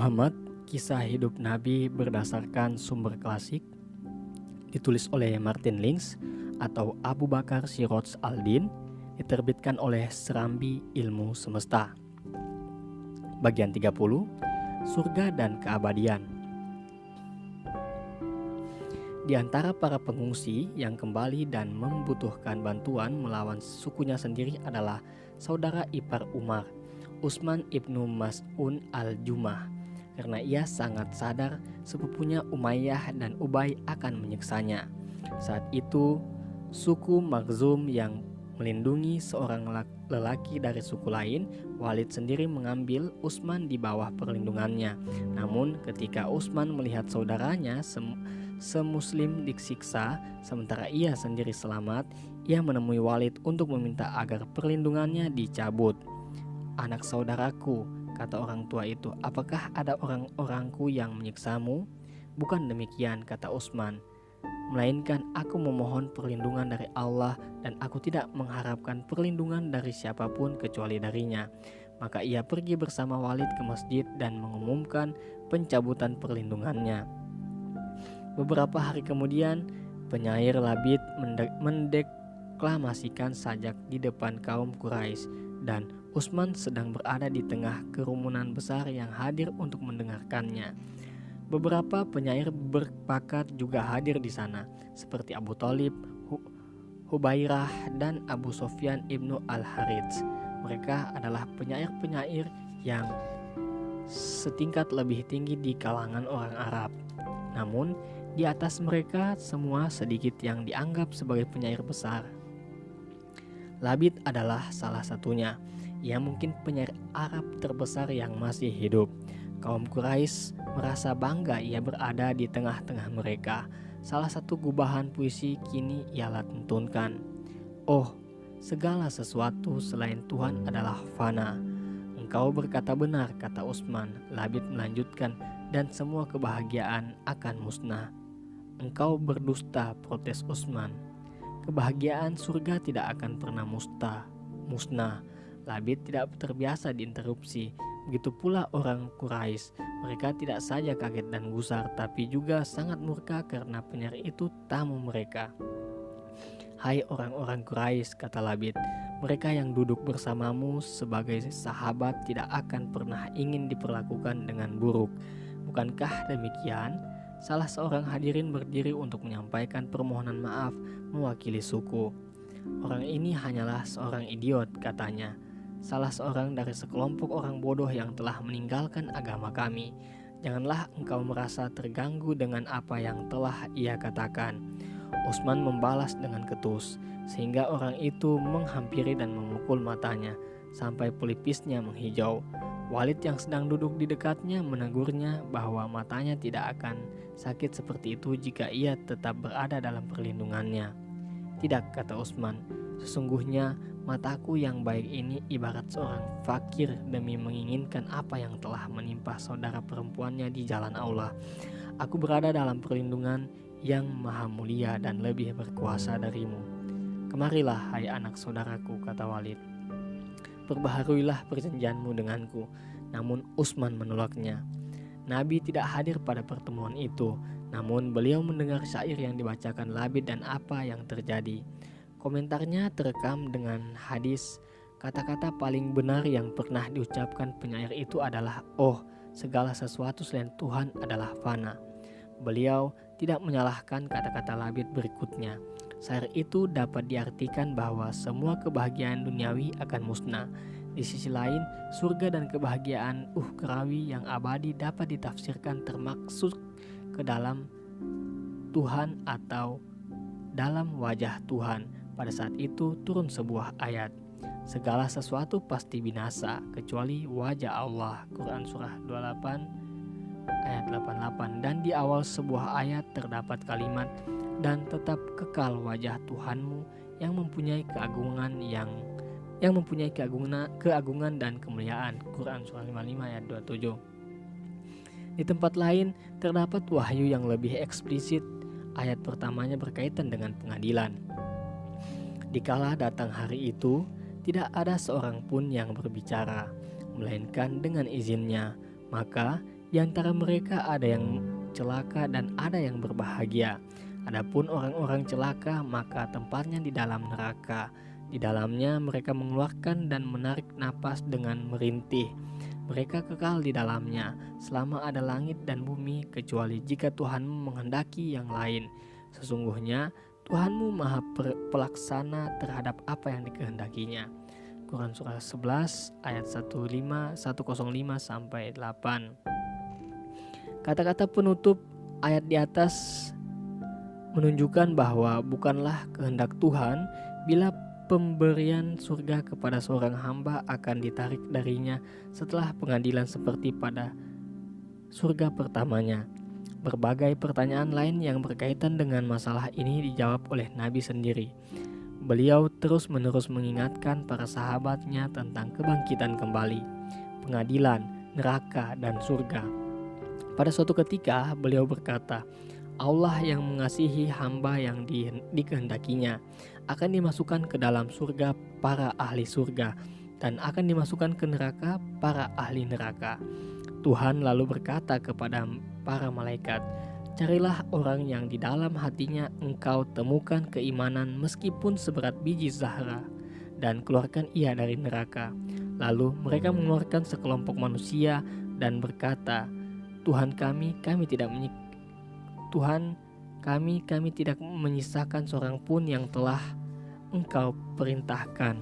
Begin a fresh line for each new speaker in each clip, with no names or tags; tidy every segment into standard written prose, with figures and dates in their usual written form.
Muhammad, kisah hidup Nabi berdasarkan sumber klasik, ditulis oleh Martin Lings atau Abu Bakar Siroj Al-Din, diterbitkan oleh Serambi Ilmu Semesta. Bagian 30, Surga dan Keabadian. Di antara para pengungsi yang kembali dan membutuhkan bantuan melawan sukunya sendiri adalah saudara ipar Umar, Utsman ibnu Mas'un al-Jumah, karena ia sangat sadar sepupunya Umayyah dan Ubay akan menyiksanya. Saat itu, suku Makhzum yang melindungi seorang lelaki dari suku lain, Walid sendiri mengambil Utsman di bawah perlindungannya. Namun ketika Utsman melihat saudaranya semuslim disiksa sementara ia sendiri selamat, ia menemui Walid untuk meminta agar perlindungannya dicabut. "Anak saudaraku," kata orang tua itu, "apakah ada orang-orangku yang menyiksamu?" "Bukan demikian," kata Utsman, "melainkan aku memohon perlindungan dari Allah dan aku tidak mengharapkan perlindungan dari siapapun kecuali darinya." Maka ia pergi bersama Walid ke masjid dan mengumumkan pencabutan perlindungannya. Beberapa hari kemudian, penyair Labid mendeklamasikan sajak di depan kaum Quraisy dan Utsman sedang berada di tengah kerumunan besar yang hadir untuk mendengarkannya. Beberapa penyair berbakat juga hadir di sana, seperti Abu Thalib, Hubairah, dan Abu Sufyan ibnu Al-Harits. Mereka adalah penyair-penyair yang setingkat lebih tinggi di kalangan orang Arab. Namun, di atas mereka semua sedikit yang dianggap sebagai penyair besar. Labid adalah salah satunya. Ia mungkin penyair Arab terbesar yang masih hidup. Kaum Quraisy merasa bangga ia berada di tengah-tengah mereka. Salah satu gubahan puisi kini ia lantunkan. "Oh, segala sesuatu selain Tuhan adalah fana." "Engkau berkata benar," kata Utsman. Labid melanjutkan, "dan semua kebahagiaan akan musnah." "Engkau berdusta," protes Utsman. "Kebahagiaan surga tidak akan pernah musnah." Labid tidak terbiasa diinterupsi. Begitu pula orang Quraisy. Mereka tidak saja kaget dan gusar, tapi juga sangat murka karena penyair itu tamu mereka. "Hai orang-orang Quraisy," kata Labid, "mereka yang duduk bersamamu sebagai sahabat tidak akan pernah ingin diperlakukan dengan buruk. Bukankah demikian?" Salah seorang hadirin berdiri untuk menyampaikan permohonan maaf mewakili suku. "Orang ini hanyalah seorang idiot," katanya, "salah seorang dari sekelompok orang bodoh yang telah meninggalkan agama kami. Janganlah engkau merasa terganggu dengan apa yang telah ia katakan." Utsman membalas dengan ketus, sehingga orang itu menghampiri dan memukul matanya sampai pelipisnya menghijau. Walid yang sedang duduk di dekatnya menegurnya bahwa matanya tidak akan sakit seperti itu jika ia tetap berada dalam perlindungannya. "Tidak," kata Utsman, "sesungguhnya mataku yang baik ini ibarat seorang fakir demi menginginkan apa yang telah menimpa saudara perempuannya di jalan Allah. Aku berada dalam perlindungan yang maha mulia dan lebih berkuasa darimu. Kemarilah, hai anak saudaraku," kata Walid. "Perbaharuilah perjanjianmu denganku." Namun Utsman menolaknya. Nabi tidak hadir pada pertemuan itu, namun beliau mendengar syair yang dibacakan Labid dan apa yang terjadi. Komentarnya terekam dengan hadis. Kata-kata paling benar yang pernah diucapkan penyair itu adalah, "Oh, segala sesuatu selain Tuhan adalah fana." Beliau tidak menyalahkan kata-kata Labid berikutnya. Syair itu dapat diartikan bahwa semua kebahagiaan duniawi akan musnah. Di sisi lain, surga dan kebahagiaan ukhrawi yang abadi dapat ditafsirkan termaksud ke dalam Tuhan atau dalam wajah Tuhan. Pada saat itu turun sebuah ayat, "Segala sesuatu pasti binasa kecuali wajah Allah." Quran Surah 28 ayat 88. Dan di awal sebuah ayat terdapat kalimat, "Dan tetap kekal wajah Tuhanmu yang mempunyai keagungan dan kemuliaan." Quran Surah 55 ayat 27. Di tempat lain terdapat wahyu yang lebih eksplisit. Ayat pertamanya berkaitan dengan pengadilan. "Dikala datang hari itu, tidak ada seorang pun yang berbicara, melainkan dengan izinnya. Maka Di antara mereka ada yang celaka dan ada yang berbahagia. Adapun orang-orang celaka, maka tempatnya di dalam neraka. Di dalamnya mereka mengeluarkan dan menarik napas dengan merintih. Mereka kekal di dalamnya selama ada langit dan bumi, kecuali jika Tuhanmu menghendaki yang lain. Sesungguhnya Tuhanmu maha pelaksana terhadap apa yang dikehendakinya. Quran surah 11 ayat 105 sampai 8. Kata-kata penutup ayat di atas menunjukkan bahwa bukanlah kehendak Tuhan bila pemberian surga kepada seorang hamba akan ditarik darinya setelah pengadilan seperti pada surga pertamanya. Berbagai pertanyaan lain yang berkaitan dengan masalah ini dijawab oleh Nabi sendiri. Beliau terus-menerus mengingatkan para sahabatnya tentang kebangkitan kembali, pengadilan, neraka, dan surga. Pada suatu ketika beliau berkata, Allah yang mengasihi hamba yang dikehendakinya akan dimasukkan ke dalam surga para ahli surga dan akan dimasukkan ke neraka para ahli neraka. Tuhan lalu berkata kepada para malaikat, carilah orang yang di dalam hatinya engkau temukan keimanan meskipun seberat biji zahra dan keluarkan ia dari neraka. Lalu mereka mengeluarkan sekelompok manusia dan berkata, Tuhan kami tidak menyisakan seorang pun yang telah engkau perintahkan.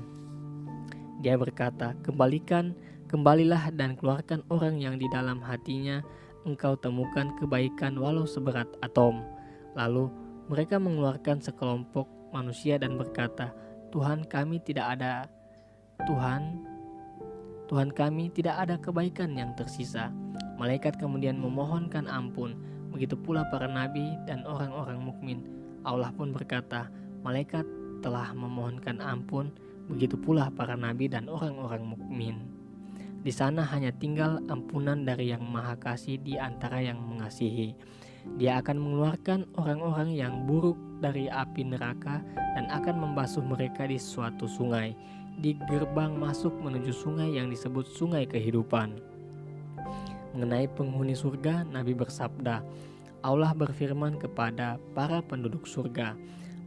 Dia berkata, kembalilah dan keluarkan orang yang di dalam hatinya engkau temukan kebaikan walau seberat atom. Lalu mereka mengeluarkan sekelompok manusia dan berkata, Tuhan kami tidak ada kebaikan yang tersisa. Malaikat kemudian memohonkan ampun. Begitu pula para nabi dan orang-orang mukmin. Allah pun berkata, malaikat telah memohonkan ampun, begitu pula para nabi dan orang-orang mukmin. Di sana hanya tinggal ampunan dari Yang Maha Kasih di antara yang mengasihi. Dia akan mengeluarkan orang-orang yang buruk dari api neraka dan akan membasuh mereka di suatu sungai, di gerbang masuk menuju sungai yang disebut sungai kehidupan. Mengenai penghuni surga, Nabi bersabda, Allah berfirman kepada para penduduk surga,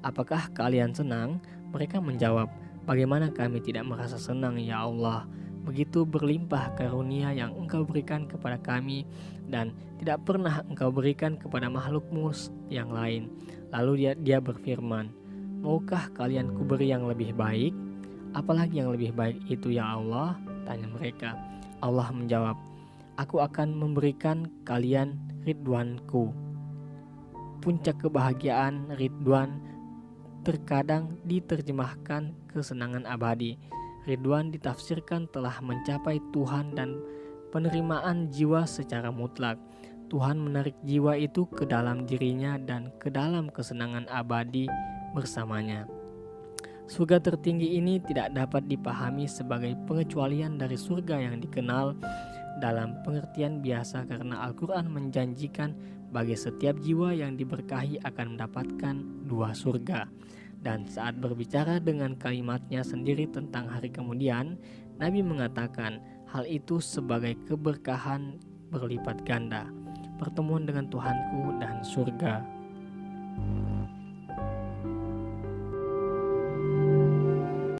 apakah kalian senang? Mereka menjawab, bagaimana kami tidak merasa senang ya Allah? Begitu berlimpah karunia yang engkau berikan kepada kami dan tidak pernah engkau berikan kepada makhlukmu yang lain. Lalu dia berfirman, maukah kalian kuberi yang lebih baik? Apalagi yang lebih baik itu ya Allah? Tanya mereka. Allah menjawab, aku akan memberikan kalian ridwanku. Puncak kebahagiaan ridwan terkadang diterjemahkan kesenangan abadi. Ridwan ditafsirkan telah mencapai Tuhan dan penerimaan jiwa secara mutlak. Tuhan menarik jiwa itu ke dalam dirinya dan ke dalam kesenangan abadi bersamanya. Surga tertinggi ini tidak dapat dipahami sebagai pengecualian dari surga yang dikenal dalam pengertian biasa karena Al-Quran menjanjikan bagi setiap jiwa yang diberkahi akan mendapatkan 2 surga. Dan saat berbicara dengan kalimatnya sendiri tentang hari kemudian, Nabi mengatakan hal itu sebagai keberkahan berlipat ganda, pertemuan dengan Tuhanku dan surga.